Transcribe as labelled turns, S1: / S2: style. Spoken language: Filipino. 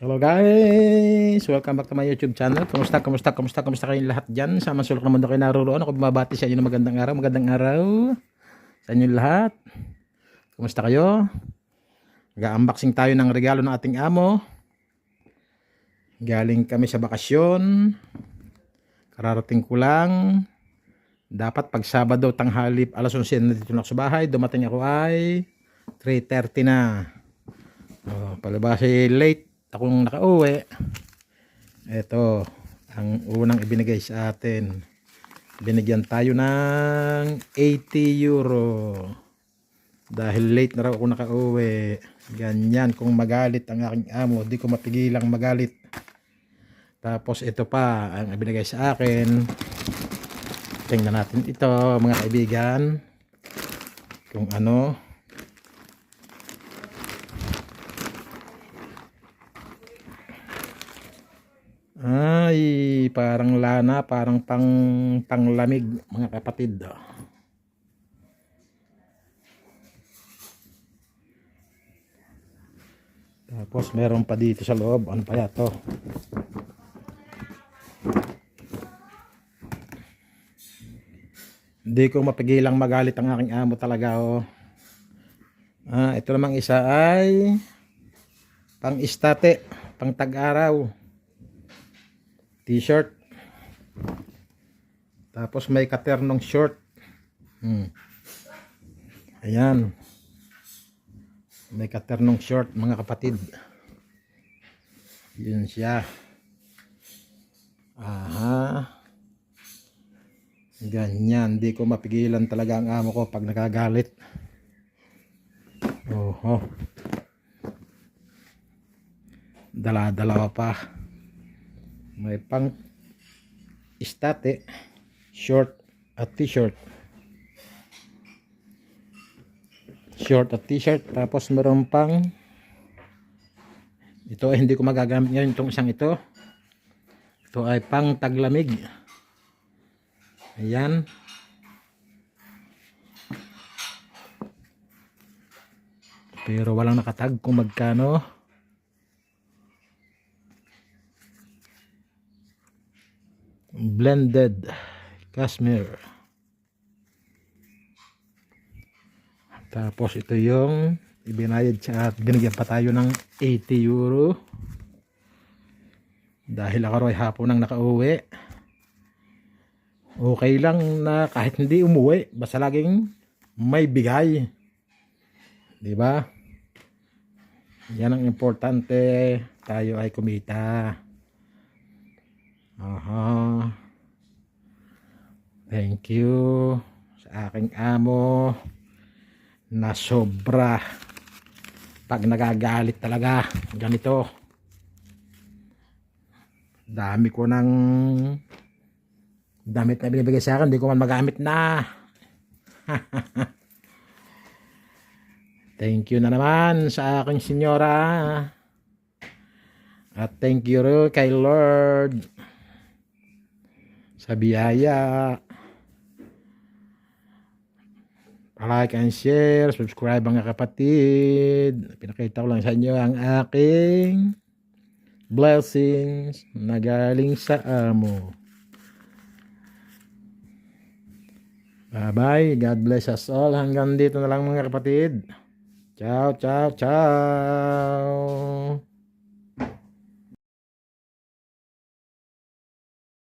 S1: Hello guys! Welcome back to my YouTube channel. Kumusta kayong lahat dyan? Sa masulok na mundo kayo naroon. Ako bumabati sa inyo ng magandang araw sa inyo lahat. Kumusta kayo? Nag-unboxing tayo ng regalo ng ating amo. Galing kami sa bakasyon. Kararating ko lang. Dapat pag Sabado tanghali alas 11 na dito na sa bahay. Dumating ako ay 3:30 na. Palabas ay late akong nakauwi. Ito ang unang ibinigay sa atin. Binigyan tayo ng 80 euro dahil late na raw ako nakauwi. Ganyan, kung magalit ang aking amo, di ko mapigilang magalit. Tapos ito pa ang ibinigay sa akin. Tingnan natin ito mga kaibigan, kung ano. Ay, parang lana, parang panglamig mga kapatid. Tapos meron pa dito sa loob. Ano pa yato? Hindi ko mapigilang magalit ang aking amo talaga, oh. Ito namang isa ay pang istate, pang tag-araw. T-shirt. Tapos may katernong short. Ayan. May katernong short mga kapatid. Yun siya. Aha. Ganyan. Di ko mapigilan talaga ang amo ko pag nakagalit. Oho. Dala-dala pa. May pang istate, short at t-shirt. Short at t-shirt. Tapos meron pang, ito ay hindi ko magagamit ngayon, itong isang ito. Ito ay pang taglamig. Ayan. Pero walang nakatag kung magkano. Blended cashmere. Tapos ito yung ibinayad sa at binigyan pa tayo ng 80 euro dahil ako ay hapon nang nakauwi. Okay lang na kahit hindi umuwi, basta laging may bigay, di ba? Yan ang importante, tayo ay kumita. Aha. Thank you sa aking amo na sobra pag nagagalit talaga. Ganito. Dami ko ng damit na binibigay sa akin, hindi ko man magamit na. Thank you na naman sa aking senyora. At thank you kay Lord sa biyaya. Like and share, subscribe mga kapatid. Pinakita ko lang sa inyo ang aking blessings na galing sa amo. Bye bye, God bless us all. Hanggang dito na lang mga kapatid. Ciao, ciao, ciao.